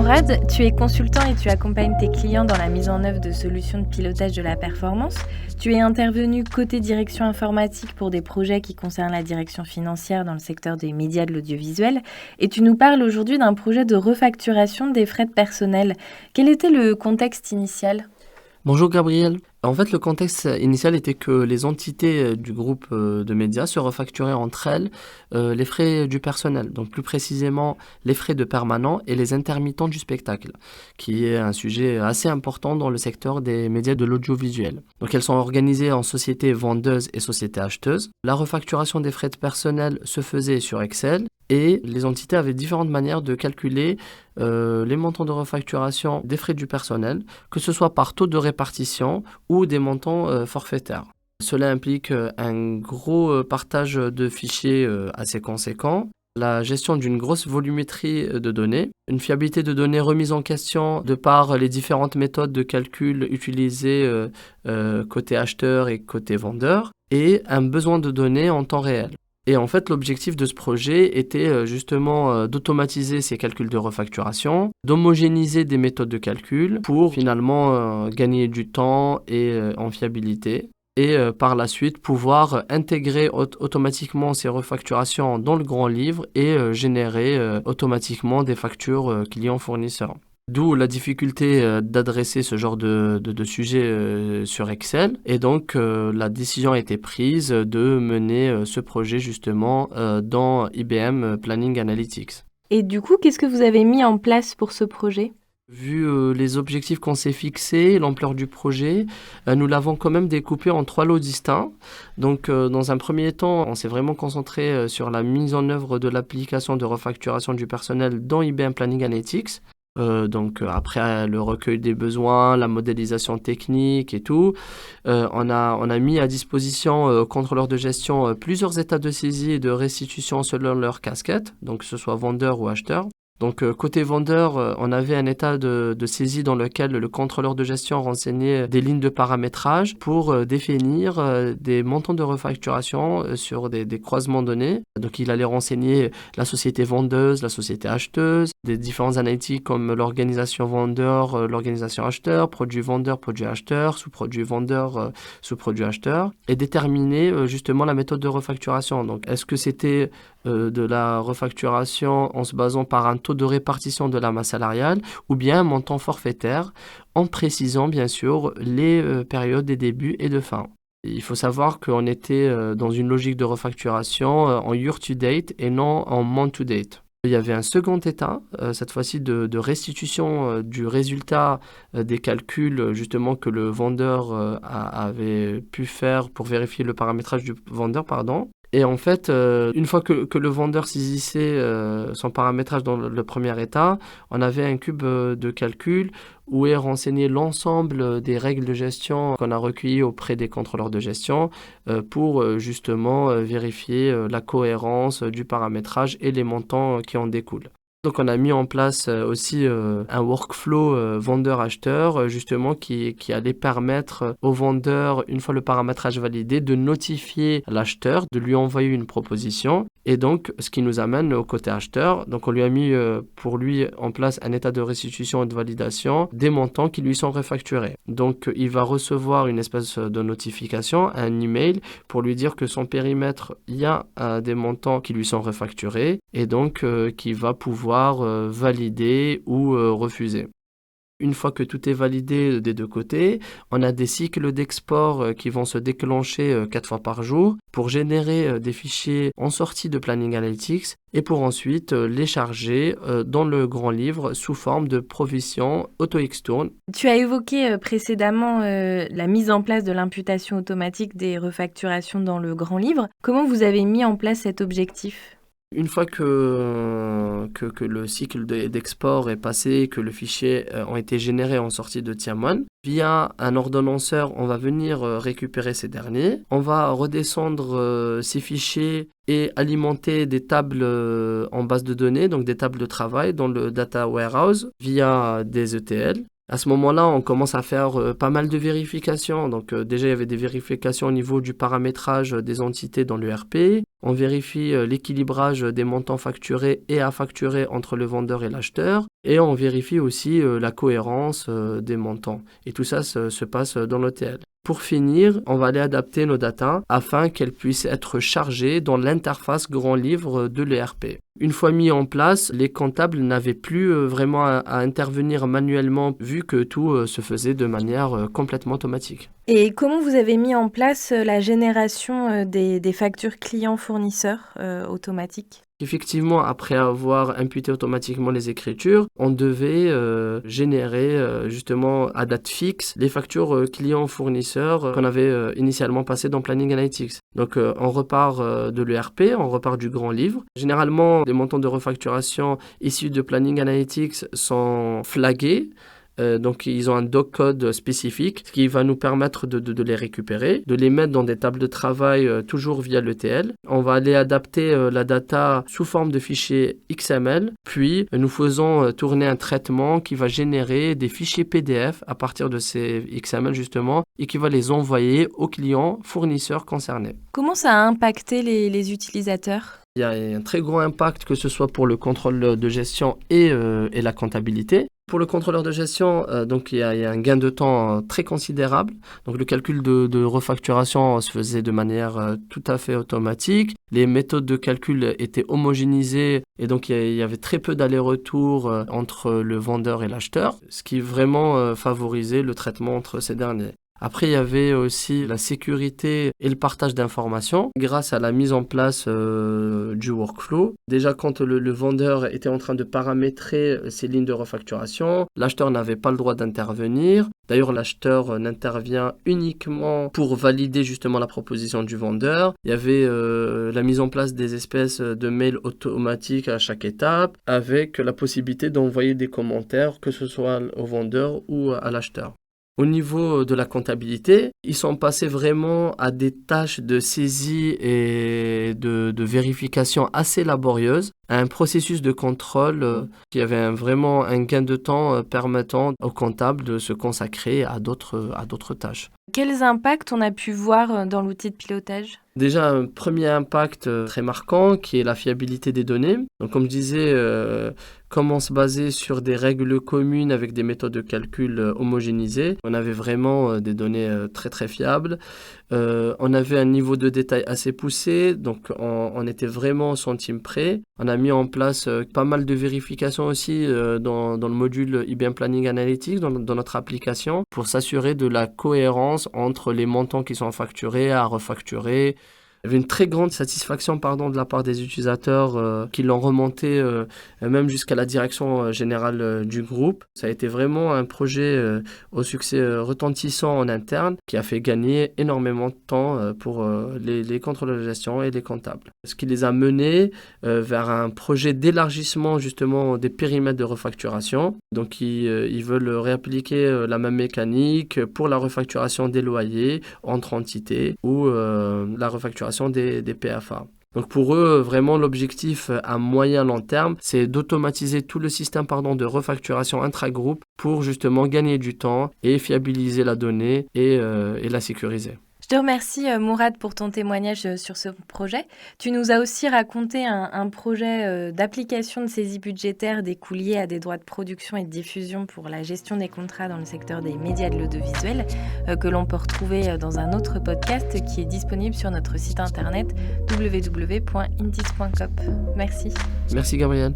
Mourad, tu es consultant et tu accompagnes tes clients dans la mise en œuvre de solutions de pilotage de la performance. Tu es intervenu côté direction informatique pour des projets qui concernent la direction financière dans le secteur des médias de l'audiovisuel. Et tu nous parles aujourd'hui d'un projet de refacturation des frais de personnel. Quel était le contexte initial ? Bonjour Gabriel. En fait, le contexte initial était que les entités du groupe de médias se refacturaient entre elles les frais du personnel, donc plus précisément les frais de permanent et les intermittents du spectacle, qui est un sujet assez important dans le secteur des médias de l'audiovisuel. Donc elles sont organisées en sociétés vendeuses et sociétés acheteuses. La refacturation des frais de personnel se faisait sur Excel et les entités avaient différentes manières de calculer les montants de refacturation des frais du personnel, que ce soit par taux de répartition ou des montants forfaitaires. Cela implique un gros partage de fichiers assez conséquent, la gestion d'une grosse volumétrie de données, une fiabilité de données remise en question de par les différentes méthodes de calcul utilisées côté acheteur et côté vendeur, et un besoin de données en temps réel. Et en fait, l'objectif de ce projet était justement d'automatiser ces calculs de refacturation, d'homogénéiser des méthodes de calcul pour finalement gagner du temps et en fiabilité. Et par la suite, pouvoir intégrer automatiquement ces refacturations dans le grand livre et générer automatiquement des factures clients-fournisseurs. D'où la difficulté d'adresser ce genre de sujet sur Excel. Et donc, la décision a été prise de mener ce projet justement dans IBM Planning Analytics. Et du coup, qu'est-ce que vous avez mis en place pour ce projet ? Vu les objectifs qu'on s'est fixés, l'ampleur du projet, nous l'avons quand même découpé en 3 lots distincts. Donc, dans un premier temps, on s'est vraiment concentré sur la mise en œuvre de l'application de refacturation du personnel dans IBM Planning Analytics. Donc après le recueil des besoins, la modélisation technique et tout, on a mis à disposition aux contrôleurs de gestion plusieurs états de saisie et de restitution selon leur casquette, donc que ce soit vendeur ou acheteur. Donc côté vendeur, on avait un état de saisie dans lequel le contrôleur de gestion renseignait des lignes de paramétrage pour définir des montants de refacturation sur des croisements donnés. Donc il allait renseigner la société vendeuse, la société acheteuse, des différents analytiques comme l'organisation vendeur, l'organisation acheteur, produit vendeur, produit acheteur, sous-produit vendeur, sous-produit acheteur, et déterminer justement la méthode de refacturation. Donc est-ce que c'était de la refacturation en se basant par un taux de répartition de la masse salariale ou bien un montant forfaitaire en précisant bien sûr les périodes des débuts et de fin. Il faut savoir qu'on était dans une logique de refacturation en year-to-date et non en month-to-date. Il y avait un second état, cette fois-ci de restitution du résultat des calculs justement que le vendeur avait pu faire pour vérifier le paramétrage du vendeur, Et en fait, une fois que le vendeur saisissait son paramétrage dans le premier état, on avait un cube de calcul où est renseigné l'ensemble des règles de gestion qu'on a recueillies auprès des contrôleurs de gestion pour justement vérifier la cohérence du paramétrage et les montants qui en découlent. Donc on a mis en place aussi un workflow vendeur-acheteur justement qui allait permettre au vendeur, une fois le paramétrage validé, de notifier l'acheteur, de lui envoyer une proposition. Et donc ce qui nous amène au côté acheteur. Donc on lui a mis pour lui en place un état de restitution et de validation des montants qui lui sont refacturés. Donc il va recevoir une espèce de notification, un email pour lui dire que son périmètre, il y a des montants qui lui sont refacturés et donc qui va pouvoir valider ou refuser. Une fois que tout est validé des deux côtés, on a des cycles d'export qui vont se déclencher 4 fois par jour pour générer des fichiers en sortie de Planning Analytics et pour ensuite les charger dans le grand livre sous forme de provision auto-externe. Tu as évoqué précédemment la mise en place de l'imputation automatique des refacturations dans le grand livre. Comment vous avez mis en place cet objectif ? Une fois que le cycle d'export est passé, que le fichier ont été générés en sortie de Tier1, via un ordonnanceur, on va venir récupérer ces derniers. On va redescendre ces fichiers et alimenter des tables en base de données, donc des tables de travail dans le Data Warehouse via des ETL. À ce moment-là, on commence à faire pas mal de vérifications. Donc déjà, il y avait des vérifications au niveau du paramétrage des entités dans l'ERP. On vérifie l'équilibrage des montants facturés et à facturer entre le vendeur et l'acheteur. Et on vérifie aussi la cohérence des montants. Et tout ça se passe dans l'ETL. Pour finir, on va aller adapter nos data afin qu'elles puissent être chargées dans l'interface grand livre de l'ERP. Une fois mis en place, les comptables n'avaient plus vraiment à intervenir manuellement vu que tout se faisait de manière complètement automatique. Et comment vous avez mis en place la génération des factures clients-fournisseurs automatiques ? Effectivement, après avoir imputé automatiquement les écritures, on devait générer justement à date fixe les factures clients-fournisseurs qu'on avait initialement passées dans Planning Analytics. Donc on repart de l'ERP, on repart du grand livre. Généralement, les montants de refacturation issus de Planning Analytics sont flagués. Donc ils ont un doc code spécifique qui va nous permettre de les récupérer, de les mettre dans des tables de travail toujours via l'ETL. On va aller adapter la data sous forme de fichiers XML, puis nous faisons tourner un traitement qui va générer des fichiers PDF à partir de ces XML justement et qui va les envoyer aux clients fournisseurs concernés. Comment ça a impacté les utilisateurs ? Il y a un très gros impact que ce soit pour le contrôle de gestion et la comptabilité. Pour le contrôleur de gestion, donc il y a un gain de temps très considérable. Donc le calcul de refacturation se faisait de manière tout à fait automatique. Les méthodes de calcul étaient homogénéisées et donc il y avait très peu d'allers-retours entre le vendeur et l'acheteur, ce qui vraiment favorisait le traitement entre ces derniers. Après, il y avait aussi la sécurité et le partage d'informations grâce à la mise en place du workflow. Déjà, quand le vendeur était en train de paramétrer ses lignes de refacturation, l'acheteur n'avait pas le droit d'intervenir. D'ailleurs, l'acheteur n'intervient uniquement pour valider justement la proposition du vendeur. Il y avait la mise en place des espèces de mails automatiques à chaque étape avec la possibilité d'envoyer des commentaires, que ce soit au vendeur ou à l'acheteur. Au niveau de la comptabilité, ils sont passés vraiment à des tâches de saisie et de vérification assez laborieuses, à un processus de contrôle qui avait vraiment un gain de temps permettant aux comptables de se consacrer à d'autres tâches. Quels impacts on a pu voir dans l'outil de pilotage ? Déjà, un premier impact très marquant qui est la fiabilité des données. Donc, comme je disais, comme on se basait sur des règles communes avec des méthodes de calcul homogénéisées, on avait vraiment des données très très fiables. On avait un niveau de détail assez poussé, donc on était vraiment au centime près. On a mis en place pas mal de vérifications aussi dans le module IBM Planning Analytics, dans notre application, pour s'assurer de la cohérence entre les montants qui sont facturés à refacturer. Il y avait une très grande satisfaction de la part des utilisateurs qui l'ont remonté même jusqu'à la direction générale du groupe. Ça a été vraiment un projet au succès retentissant en interne qui a fait gagner énormément de temps pour les contrôleurs de gestion et les comptables. Ce qui les a menés vers un projet d'élargissement justement des périmètres de refacturation. Donc ils veulent réappliquer la même mécanique pour la refacturation des loyers entre entités ou la refacturation des PFA. Donc pour eux, vraiment l'objectif à moyen long terme, c'est d'automatiser tout le système de refacturation intragroupe pour justement gagner du temps et fiabiliser la donnée et la sécuriser. Je te remercie Mourad pour ton témoignage sur ce projet. Tu nous as aussi raconté un projet d'application de saisie budgétaire des coûts liés à des droits de production et de diffusion pour la gestion des contrats dans le secteur des médias de l'audiovisuel que l'on peut retrouver dans un autre podcast qui est disponible sur notre site internet www.intis.coop. Merci. Merci Gabrielle.